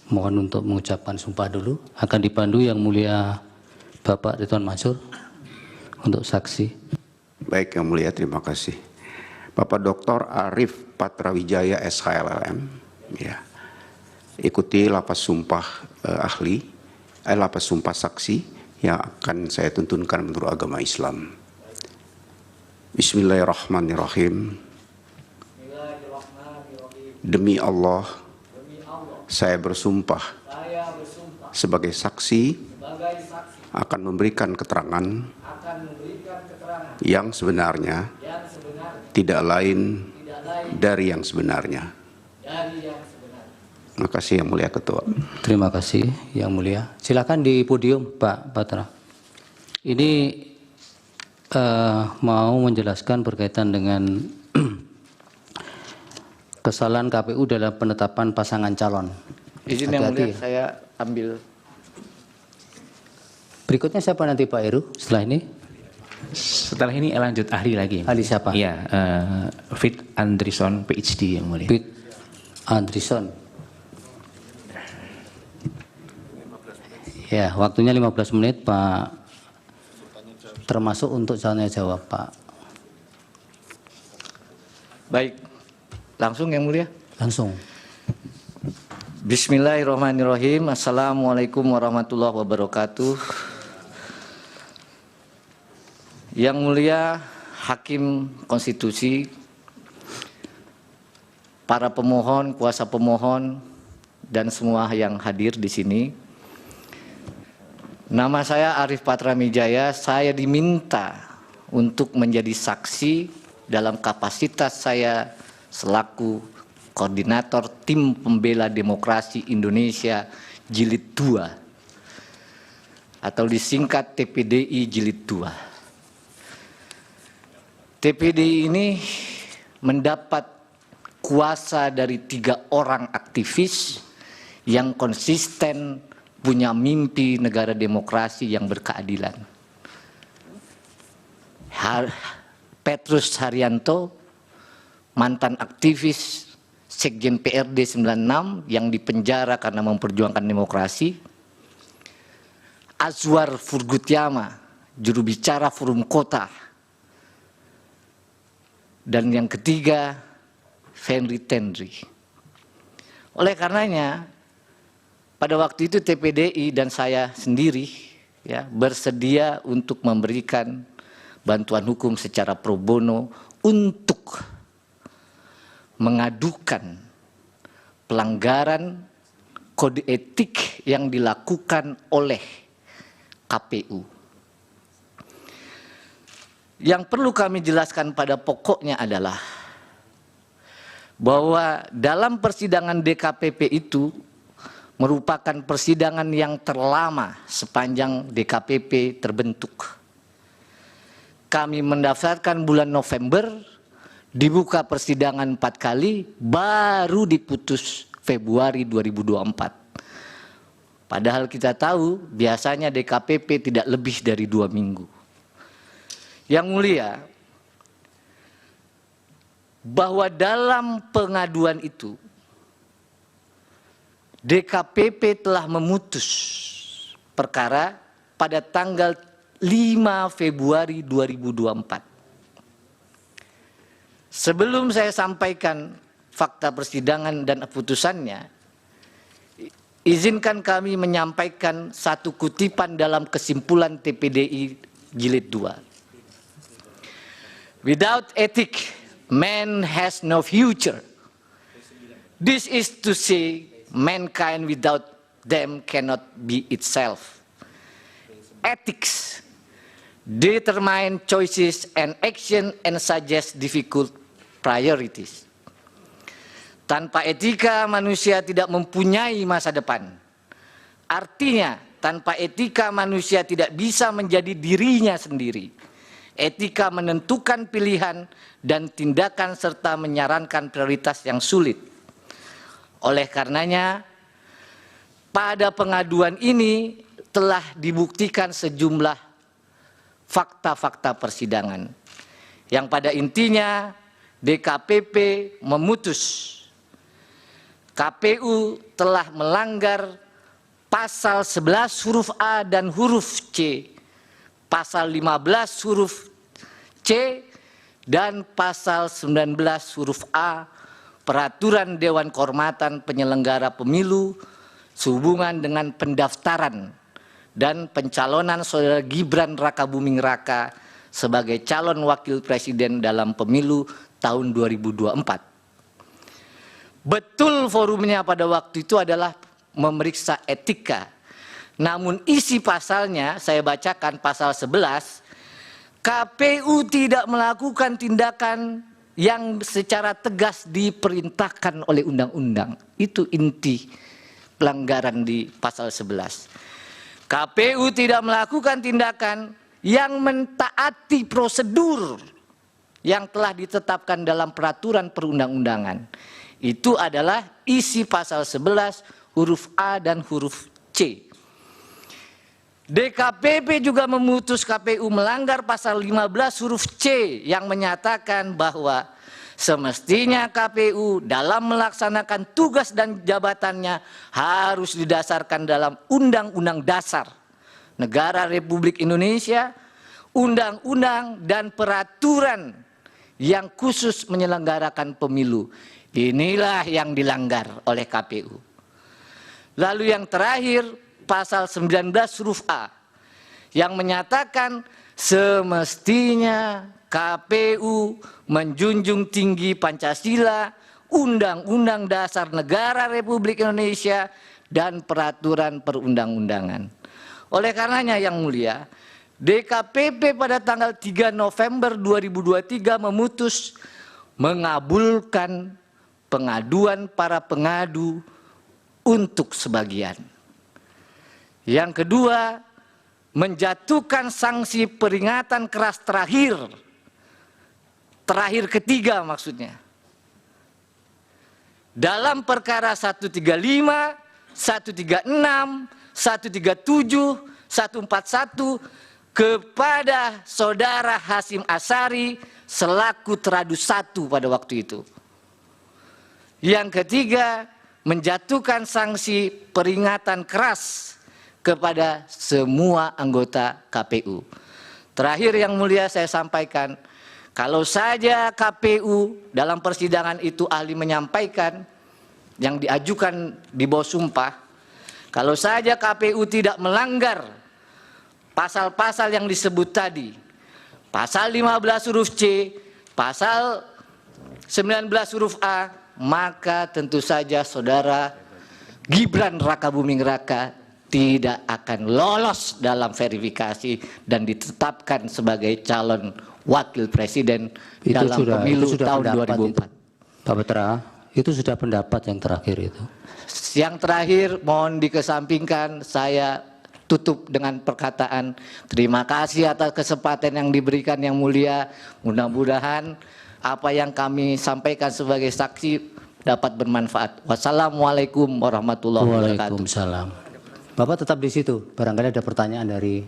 Mohon untuk mengucapkan sumpah dulu. Akan dipandu Yang Mulia Bapak Ridwan Mansur untuk saksi. Baik, Yang Mulia, terima kasih. Bapak Dr. Arif Patrawijaya SHLLM, ya. Ikuti lapas sumpah lapas sumpah saksi yang akan saya tuntunkan menurut agama Islam. Bismillahirrahmanirrahim. Demi Allah, saya bersumpah sebagai saksi akan memberikan keterangan yang sebenarnya, tidak lain dari yang sebenarnya. Terima kasih Yang Mulia Ketua. Terima kasih Yang Mulia. Silakan di podium Pak Patra. Ini mau menjelaskan berkaitan dengan kesalahan KPU dalam penetapan pasangan calon. Izin Yang Mulia, saya ambil. Berikutnya siapa nanti Pak Heru setelah ini? Setelah ini lanjut ahli lagi. Ahli siapa? Iya, Fit Andrison PhD Yang Mulia. Fit Andrison. Ya, waktunya 15 menit Pak. Termasuk untuk tanya jawab Pak. Baik. Langsung Yang Mulia? Langsung. Bismillahirrahmanirrahim. Assalamualaikum warahmatullahi wabarakatuh. Yang Mulia Hakim Konstitusi, para pemohon, kuasa pemohon, dan semua yang hadir di sini. Nama saya Arif Patrawijaya. Saya diminta untuk menjadi saksi dalam kapasitas saya selaku Koordinator Tim Pembela Demokrasi Indonesia Jilid 2 atau disingkat TPDI Jilid 2. TPDI ini mendapat kuasa dari 3 orang aktivis yang konsisten punya mimpi negara demokrasi yang berkeadilan. Petrus Haryanto, mantan aktivis Sekjen PRD 96 yang dipenjara karena memperjuangkan demokrasi. Azwar Furgutyama, juru bicara Forum Kota. Dan yang ketiga, Fenry Tendri. Oleh karenanya, pada waktu itu TPDI dan saya sendiri ya, bersedia untuk memberikan bantuan hukum secara pro bono untuk mengadukan pelanggaran kode etik yang dilakukan oleh KPU. Yang perlu kami jelaskan pada pokoknya adalah bahwa dalam persidangan DKPP itu merupakan persidangan yang terlama sepanjang DKPP terbentuk. Kami mendaftarkan bulan November, dibuka persidangan 4 kali, baru diputus Februari 2024. Padahal kita tahu biasanya DKPP tidak lebih dari 2 minggu. Yang Mulia, bahwa dalam pengaduan itu DKPP telah memutus perkara pada tanggal 5 Februari 2024. Sebelum saya sampaikan fakta persidangan dan putusannya, izinkan kami menyampaikan satu kutipan dalam kesimpulan TPDI Jilid 2. Without ethic, man has no future. This is to say, mankind without them cannot be itself. Ethics determine choices and action and suggest difficult priorities. Tanpa etika, manusia tidak mempunyai masa depan. Artinya, tanpa etika, manusia tidak bisa menjadi dirinya sendiri. Etika menentukan pilihan dan tindakan serta menyarankan prioritas yang sulit. Oleh karenanya, pada pengaduan ini telah dibuktikan sejumlah fakta-fakta persidangan yang pada intinya DKPP memutus KPU telah melanggar pasal 11 huruf A dan huruf C, pasal 15 huruf C, dan pasal 19 huruf A Peraturan Dewan Kehormatan Penyelenggara Pemilu sehubungan dengan pendaftaran dan pencalonan Saudara Gibran Rakabuming Raka sebagai calon wakil presiden dalam pemilu tahun 2024. Betul forumnya pada waktu itu adalah memeriksa etika. Namun isi pasalnya, saya bacakan pasal 11, KPU tidak melakukan tindakan yang secara tegas diperintahkan oleh undang-undang. Itu inti pelanggaran di pasal 11. KPU tidak melakukan tindakan yang mentaati prosedur yang telah ditetapkan dalam peraturan perundang-undangan. Itu adalah isi pasal 11 huruf A dan huruf C. DKPP juga memutus KPU melanggar pasal 15 huruf C yang menyatakan bahwa semestinya KPU dalam melaksanakan tugas dan jabatannya harus didasarkan dalam Undang-Undang Dasar Negara Republik Indonesia, undang-undang dan peraturan yang khusus menyelenggarakan pemilu. Inilah yang dilanggar oleh KPU. Lalu yang terakhir, pasal 19 huruf A yang menyatakan semestinya KPU menjunjung tinggi Pancasila, Undang-Undang Dasar Negara Republik Indonesia, dan peraturan perundang-undangan. Oleh karenanya yang mulia, DKPP pada tanggal 3 November 2023 memutus mengabulkan pengaduan para pengadu untuk sebagian. Yang kedua, menjatuhkan sanksi peringatan keras terakhir ketiga maksudnya. Dalam perkara 135, 136, 137, 141 kepada Saudara Hasyim Asyari selaku teradu 1 pada waktu itu. Yang ketiga, menjatuhkan sanksi peringatan keras kepada semua anggota KPU. Terakhir yang mulia saya sampaikan, kalau saja KPU dalam persidangan itu ahli menyampaikan yang diajukan di bawah sumpah, kalau saja KPU tidak melanggar pasal-pasal yang disebut tadi, pasal 15 huruf C, pasal 19 huruf A, maka tentu saja Saudara Gibran Rakabuming Raka tidak akan lolos dalam verifikasi dan ditetapkan sebagai calon wakil presiden Itu dalam pemilu sudah tahun pendapat 2004. itu. Pak Petra, itu sudah pendapat yang terakhir itu. Yang terakhir mohon dikesampingkan, saya tutup dengan perkataan terima kasih atas kesempatan yang diberikan yang mulia. Mudah-mudahan apa yang kami sampaikan sebagai saksi dapat bermanfaat. Wassalamualaikum warahmatullahi wabarakatuh. Waalaikumsalam. Bapak tetap di situ. Barangkali ada pertanyaan dari